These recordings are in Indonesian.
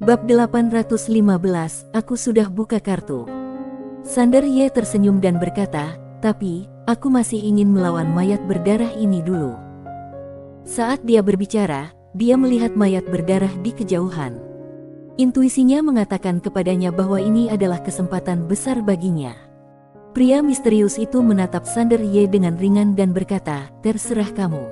Bab 815, aku sudah buka kartu. Sander Ye tersenyum dan berkata, tapi, aku masih ingin melawan mayat berdarah ini dulu. Saat dia berbicara, dia melihat mayat berdarah di kejauhan. Intuisinya mengatakan kepadanya bahwa ini adalah kesempatan besar baginya. Pria misterius itu menatap Sander Ye dengan ringan dan berkata, terserah kamu.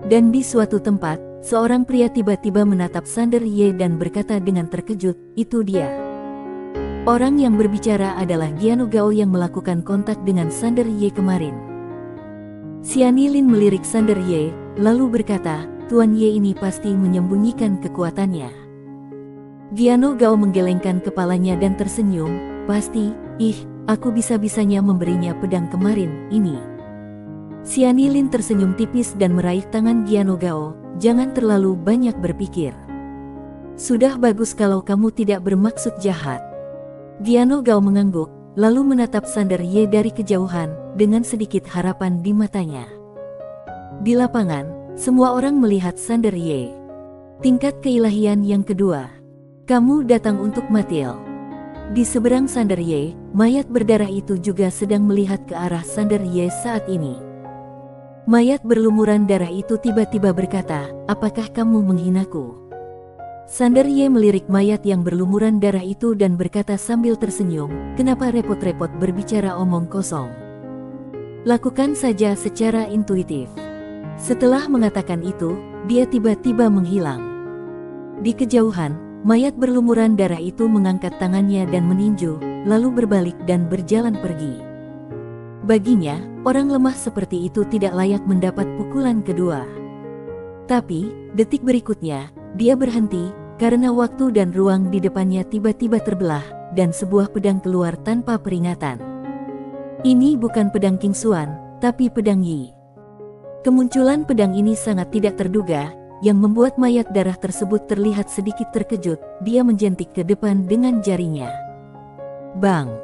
Dan di suatu tempat, seorang pria tiba-tiba menatap Sander Ye dan berkata dengan terkejut, itu dia. Orang yang berbicara adalah Giano Gao yang melakukan kontak dengan Sander Ye kemarin. Xiany Lin melirik Sander Ye, lalu berkata, Tuan Ye ini pasti menyembunyikan kekuatannya. Giano Gao menggelengkan kepalanya dan tersenyum, pasti, aku bisa-bisanya memberinya pedang kemarin, ini. Xiany Lin tersenyum tipis dan meraih tangan Giano Gao, jangan terlalu banyak berpikir. Sudah bagus kalau kamu tidak bermaksud jahat. Giano Gao mengangguk, lalu menatap Sander Ye dari kejauhan, dengan sedikit harapan di matanya. Di lapangan, semua orang melihat Sander Ye. Tingkat keilahian yang kedua. Kamu datang untuk Matil. Di seberang Sander Ye, mayat berdarah itu juga sedang melihat ke arah Sander Ye saat ini. Mayat berlumuran darah itu tiba-tiba berkata, apakah kamu menghinaku? Sander Ye melirik mayat yang berlumuran darah itu dan berkata sambil tersenyum, kenapa repot-repot berbicara omong kosong? Lakukan saja secara intuitif. Setelah mengatakan itu, dia tiba-tiba menghilang. Di kejauhan, mayat berlumuran darah itu mengangkat tangannya dan meninju, lalu berbalik dan berjalan pergi. Baginya, orang lemah seperti itu tidak layak mendapat pukulan kedua. Tapi, detik berikutnya, dia berhenti, karena waktu dan ruang di depannya tiba-tiba terbelah, dan sebuah pedang keluar tanpa peringatan. Ini bukan pedang King Xuan, tapi pedang Yi. Kemunculan pedang ini sangat tidak terduga, yang membuat mayat darah tersebut terlihat sedikit terkejut, dia menjentik ke depan dengan jarinya. Bang!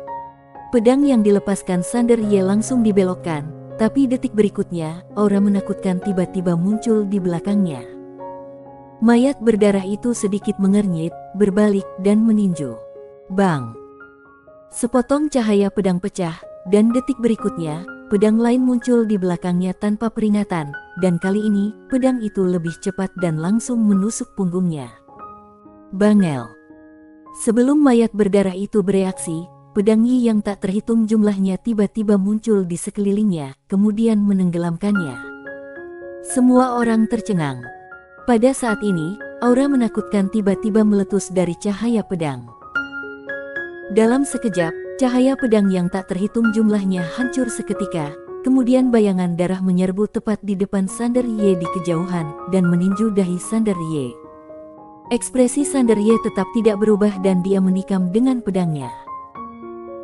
Pedang yang dilepaskan Sander Ye langsung dibelokkan, tapi detik berikutnya, aura menakutkan tiba-tiba muncul di belakangnya. Mayat berdarah itu sedikit mengernyit, berbalik, dan meninju. Bang! Sepotong cahaya pedang pecah, dan detik berikutnya, pedang lain muncul di belakangnya tanpa peringatan, dan kali ini, pedang itu lebih cepat dan langsung menusuk punggungnya. Bangel! Sebelum mayat berdarah itu bereaksi, pedang Yi yang tak terhitung jumlahnya tiba-tiba muncul di sekelilingnya, kemudian menenggelamkannya. Semua orang tercengang. Pada saat ini, aura menakutkan tiba-tiba meletus dari cahaya pedang. Dalam sekejap, cahaya pedang yang tak terhitung jumlahnya hancur seketika, kemudian bayangan darah menyerbu tepat di depan Sander Ye di kejauhan, dan meninju dahi Sander Ye. Ekspresi Sander Ye tetap tidak berubah dan dia menikam dengan pedangnya.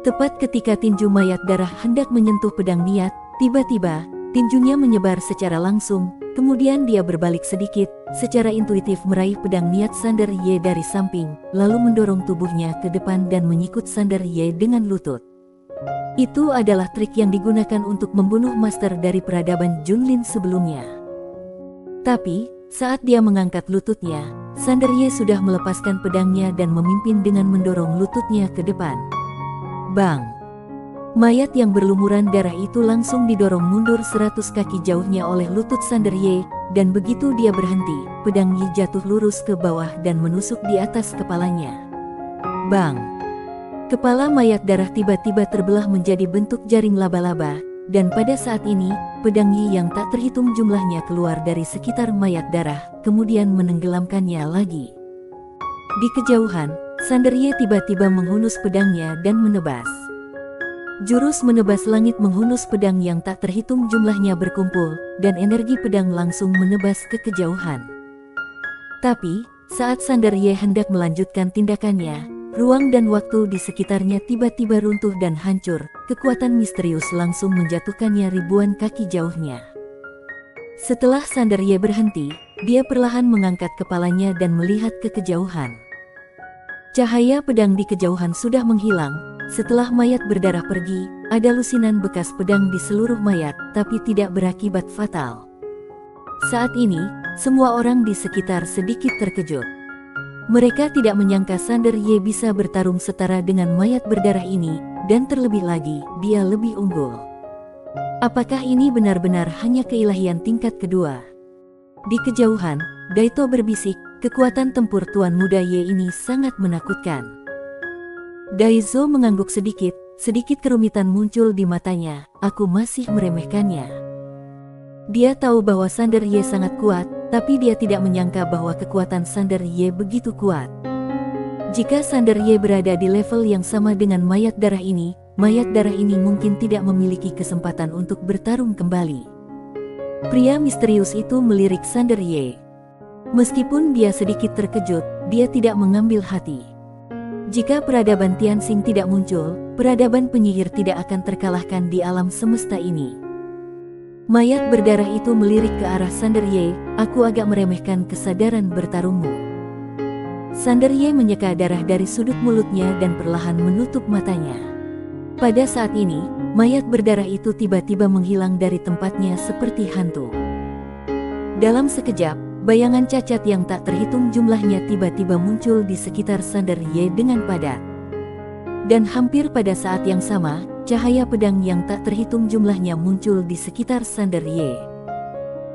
Tepat ketika tinju mayat darah hendak menyentuh pedang niat, tiba-tiba, tinjunya menyebar secara langsung, kemudian dia berbalik sedikit, secara intuitif meraih pedang niat Sander Ye dari samping, lalu mendorong tubuhnya ke depan dan menyikut Sander Ye dengan lutut. Itu adalah trik yang digunakan untuk membunuh master dari peradaban Junlin sebelumnya. Tapi, saat dia mengangkat lututnya, Sander Ye sudah melepaskan pedangnya dan memimpin dengan mendorong lututnya ke depan. Bang! Mayat yang berlumuran darah itu langsung didorong mundur 100 kaki jauhnya oleh lutut Sander Ye, dan begitu dia berhenti, pedang Yi jatuh lurus ke bawah dan menusuk di atas kepalanya. Bang! Kepala mayat darah tiba-tiba terbelah menjadi bentuk jaring laba-laba, dan pada saat ini, pedang Yi yang tak terhitung jumlahnya keluar dari sekitar mayat darah, kemudian menenggelamkannya lagi. Di kejauhan, Sander Ye tiba-tiba menghunus pedangnya dan menebas. Jurus menebas langit menghunus pedang yang tak terhitung jumlahnya berkumpul, dan energi pedang langsung menebas ke kejauhan. Tapi, saat Sander Ye hendak melanjutkan tindakannya, ruang dan waktu di sekitarnya tiba-tiba runtuh dan hancur, kekuatan misterius langsung menjatuhkannya ribuan kaki jauhnya. Setelah Sander Ye berhenti, dia perlahan mengangkat kepalanya dan melihat ke kejauhan. Cahaya pedang di kejauhan sudah menghilang. Setelah mayat berdarah pergi, ada lusinan bekas pedang di seluruh mayat, tapi tidak berakibat fatal. Saat ini, semua orang di sekitar sedikit terkejut. Mereka tidak menyangka Sander Ye bisa bertarung setara dengan mayat berdarah ini, dan terlebih lagi, dia lebih unggul. Apakah ini benar-benar hanya keilahian tingkat kedua? Di kejauhan, Daito berbisik, kekuatan tempur Tuan Muda Ye ini sangat menakutkan. Daizo mengangguk sedikit kerumitan muncul di matanya, aku masih meremehkannya. Dia tahu bahwa Sander Ye sangat kuat, tapi dia tidak menyangka bahwa kekuatan Sander Ye begitu kuat. Jika Sander Ye berada di level yang sama dengan mayat darah ini mungkin tidak memiliki kesempatan untuk bertarung kembali. Pria misterius itu melirik Sander Ye. Meskipun dia sedikit terkejut, dia tidak mengambil hati. Jika peradaban Tianxing tidak muncul, peradaban penyihir tidak akan terkalahkan di alam semesta ini. Mayat berdarah itu melirik ke arah Sander Ye, aku agak meremehkan kesadaran bertarungmu. Sander Ye menyeka darah dari sudut mulutnya dan perlahan menutup matanya. Pada saat ini, mayat berdarah itu tiba-tiba menghilang dari tempatnya seperti hantu. Dalam sekejap, bayangan cacat yang tak terhitung jumlahnya tiba-tiba muncul di sekitar Sander Ye dengan padat. Dan hampir pada saat yang sama, cahaya pedang yang tak terhitung jumlahnya muncul di sekitar Sander Ye.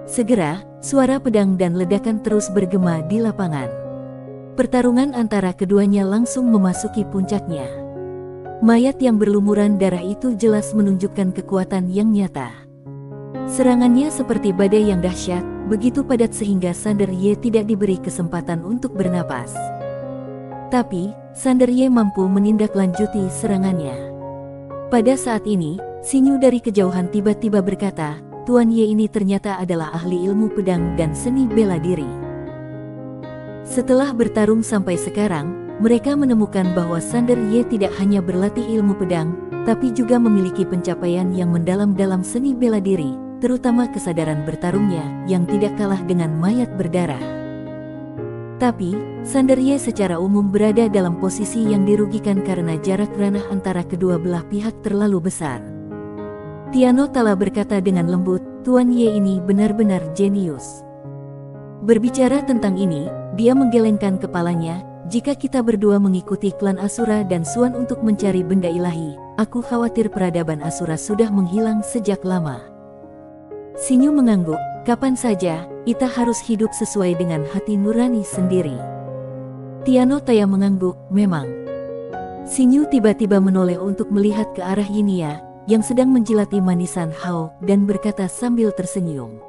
Segera, suara pedang dan ledakan terus bergema di lapangan. Pertarungan antara keduanya langsung memasuki puncaknya. Mayat yang berlumuran darah itu jelas menunjukkan kekuatan yang nyata. Serangannya seperti badai yang dahsyat, begitu padat sehingga Sander Ye tidak diberi kesempatan untuk bernapas. Tapi, Sander Ye mampu menindaklanjuti serangannya. Pada saat ini, Xinyu dari kejauhan tiba-tiba berkata, Tuan Ye ini ternyata adalah ahli ilmu pedang dan seni bela diri. Setelah bertarung sampai sekarang, mereka menemukan bahwa Sander Ye tidak hanya berlatih ilmu pedang, tapi juga memiliki pencapaian yang mendalam dalam seni bela diri, terutama kesadaran bertarungnya yang tidak kalah dengan mayat berdarah. Tapi, Sander Ye secara umum berada dalam posisi yang dirugikan karena jarak ranah antara kedua belah pihak terlalu besar. Tiano Tala berkata dengan lembut, Tuan Ye ini benar-benar jenius. Berbicara tentang ini, dia menggelengkan kepalanya. Jika kita berdua mengikuti klan Asura dan Suan untuk mencari benda ilahi, aku khawatir peradaban Asura sudah menghilang sejak lama. Xinyu mengangguk, kapan saja, kita harus hidup sesuai dengan hati nurani sendiri. Tiano Taya mengangguk, memang. Xinyu tiba-tiba menoleh untuk melihat ke arah Yinia, yang sedang menjilati manisan Hao, dan berkata sambil tersenyum.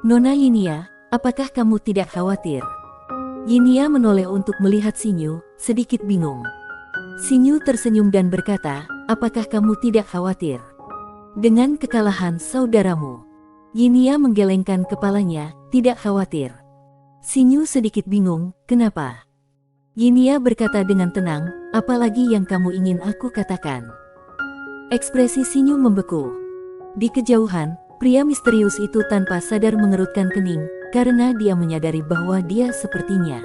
Nona Yinia, apakah kamu tidak khawatir? Yinia menoleh untuk melihat Xinyu, sedikit bingung. Xinyu tersenyum dan berkata, apakah kamu tidak khawatir dengan kekalahan saudaramu? Yinia menggelengkan kepalanya, tidak khawatir. Xinyu sedikit bingung, kenapa? Yinia berkata dengan tenang, apalagi yang kamu ingin aku katakan? Ekspresi Xinyu membeku. Di kejauhan, pria misterius itu tanpa sadar mengerutkan kening, karena dia menyadari bahwa dia sepertinya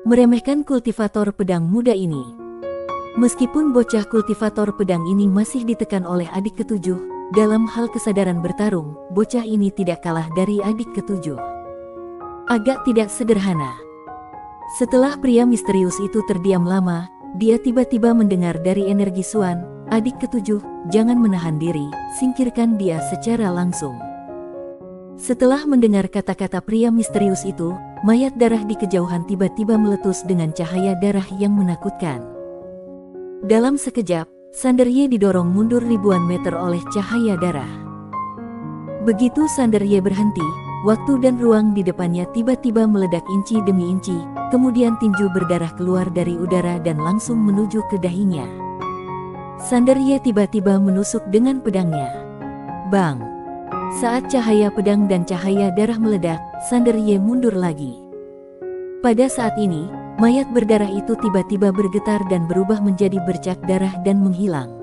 meremehkan kultivator pedang muda ini. Meskipun bocah kultivator pedang ini masih ditekan oleh adik ketujuh, dalam hal kesadaran bertarung, bocah ini tidak kalah dari adik ketujuh. Agak tidak sederhana. Setelah pria misterius itu terdiam lama, dia tiba-tiba mendengar dari energi Suan, adik ketujuh, jangan menahan diri, singkirkan dia secara langsung. Setelah mendengar kata-kata pria misterius itu, mayat darah di kejauhan tiba-tiba meletus dengan cahaya darah yang menakutkan. Dalam sekejap, Sander Ye didorong mundur ribuan meter oleh cahaya darah. Begitu Sander Ye berhenti, waktu dan ruang di depannya tiba-tiba meledak inci demi inci, kemudian tinju berdarah keluar dari udara dan langsung menuju ke dahinya. Sander Ye tiba-tiba menusuk dengan pedangnya. Bang! Saat cahaya pedang dan cahaya darah meledak, Sander Ye mundur lagi. Pada saat ini, mayat berdarah itu tiba-tiba bergetar dan berubah menjadi bercak darah dan menghilang.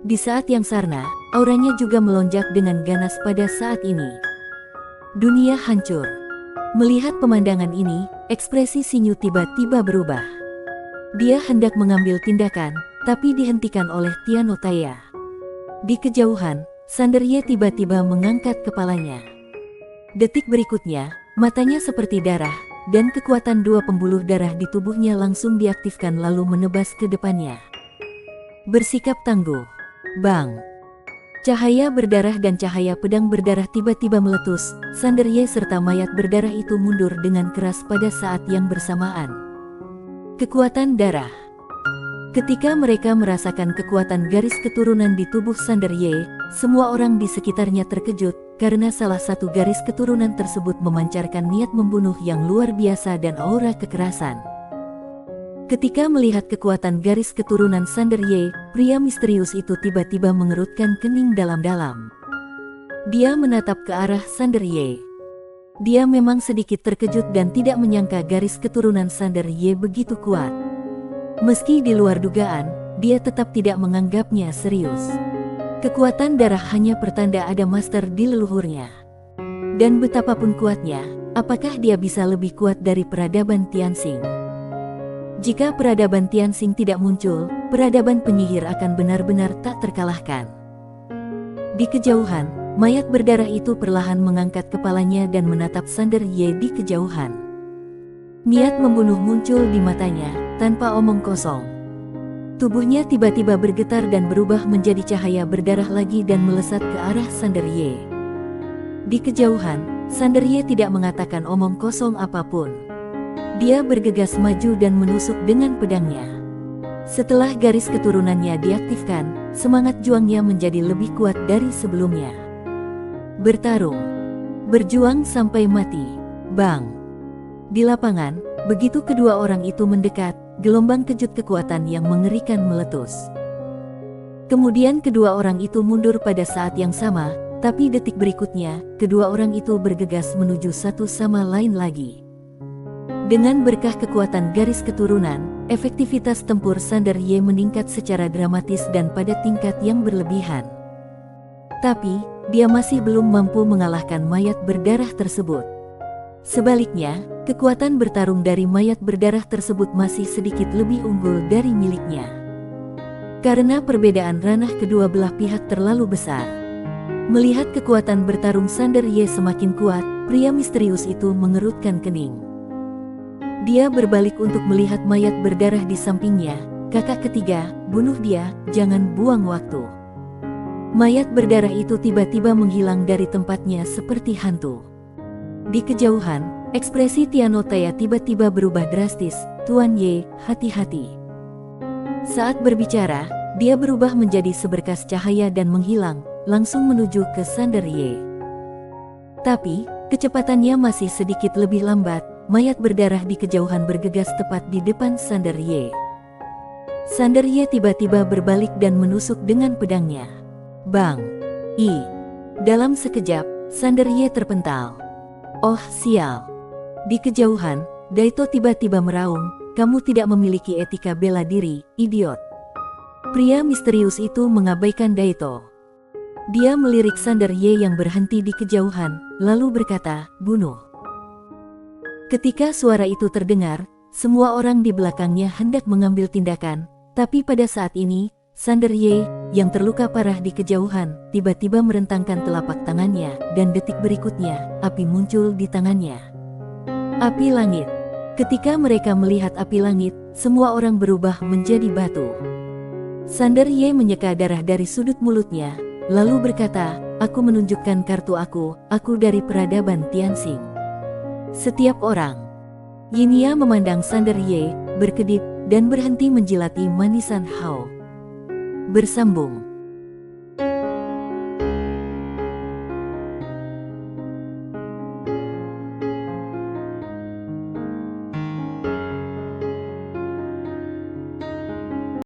Di saat yang sama, auranya juga melonjak dengan ganas pada saat ini. Dunia hancur. Melihat pemandangan ini, ekspresi Xinyu tiba-tiba berubah. Dia hendak mengambil tindakan, tapi dihentikan oleh Tiano Taya. Di kejauhan, Sander Ye tiba-tiba mengangkat kepalanya. Detik berikutnya, matanya seperti darah, dan kekuatan dua pembuluh darah di tubuhnya langsung diaktifkan lalu menebas ke depannya. Bersikap tangguh. Bang! Cahaya berdarah dan cahaya pedang berdarah tiba-tiba meletus. Sander Ye serta mayat berdarah itu mundur dengan keras pada saat yang bersamaan. Kekuatan darah. Ketika mereka merasakan kekuatan garis keturunan di tubuh Sander Ye, semua orang di sekitarnya terkejut karena salah satu garis keturunan tersebut memancarkan niat membunuh yang luar biasa dan aura kekerasan. Ketika melihat kekuatan garis keturunan Sander Ye, pria misterius itu tiba-tiba mengerutkan kening dalam-dalam. Dia menatap ke arah Sander Ye. Dia memang sedikit terkejut dan tidak menyangka garis keturunan Sander Ye begitu kuat. Meski di luar dugaan, dia tetap tidak menganggapnya serius. Kekuatan darah hanya pertanda ada master di leluhurnya. Dan betapapun kuatnya, apakah dia bisa lebih kuat dari peradaban Tianxing? Jika peradaban Tianxing tidak muncul, peradaban penyihir akan benar-benar tak terkalahkan. Di kejauhan, mayat berdarah itu perlahan mengangkat kepalanya dan menatap Sander Ye di kejauhan. Niat membunuh muncul di matanya, tanpa omong kosong. Tubuhnya tiba-tiba bergetar dan berubah menjadi cahaya berdarah lagi dan melesat ke arah Sander Ye. Di kejauhan, Sander Ye tidak mengatakan omong kosong apapun. Dia bergegas maju dan menusuk dengan pedangnya. Setelah garis keturunannya diaktifkan, semangat juangnya menjadi lebih kuat dari sebelumnya. Bertarung. Berjuang sampai mati. Bang! Di lapangan, begitu kedua orang itu mendekat, gelombang kejut kekuatan yang mengerikan meletus. Kemudian kedua orang itu mundur pada saat yang sama, tapi detik berikutnya, kedua orang itu bergegas menuju satu sama lain lagi. Dengan berkah kekuatan garis keturunan, efektivitas tempur Sander Ye meningkat secara dramatis dan pada tingkat yang berlebihan. Tapi, dia masih belum mampu mengalahkan mayat berdarah tersebut. Sebaliknya, kekuatan bertarung dari mayat berdarah tersebut masih sedikit lebih unggul dari miliknya. Karena perbedaan ranah kedua belah pihak terlalu besar. Melihat kekuatan bertarung Sander Ye semakin kuat, pria misterius itu mengerutkan kening. Dia berbalik untuk melihat mayat berdarah di sampingnya. Kakak ketiga, bunuh dia, jangan buang waktu. Mayat berdarah itu tiba-tiba menghilang dari tempatnya seperti hantu. Di kejauhan, ekspresi Tiano Taya tiba-tiba berubah drastis. Tuan Ye, hati-hati. Saat berbicara, dia berubah menjadi seberkas cahaya dan menghilang, langsung menuju ke Sander Ye. Tapi, kecepatannya masih sedikit lebih lambat. Mayat berdarah di kejauhan bergegas tepat di depan Sander Ye. Sander Ye tiba-tiba berbalik dan menusuk dengan pedangnya. Bang! Dalam sekejap, Sander Ye terpental. Oh sial! Di kejauhan, Daito tiba-tiba meraung, kamu tidak memiliki etika bela diri, idiot. Pria misterius itu mengabaikan Daito. Dia melirik Sander Ye yang berhenti di kejauhan, lalu berkata, bunuh. Ketika suara itu terdengar, semua orang di belakangnya hendak mengambil tindakan, tapi pada saat ini, Sander Ye, yang terluka parah di kejauhan, tiba-tiba merentangkan telapak tangannya, dan detik berikutnya, api muncul di tangannya. Api langit. Ketika mereka melihat api langit, semua orang berubah menjadi batu. Sander Ye menyeka darah dari sudut mulutnya, lalu berkata, aku menunjukkan kartu aku dari peradaban Tianxing. Setiap orang. Yinia memandang Sander Ye, berkedip, dan berhenti menjilati manisan Hao. Bersambung.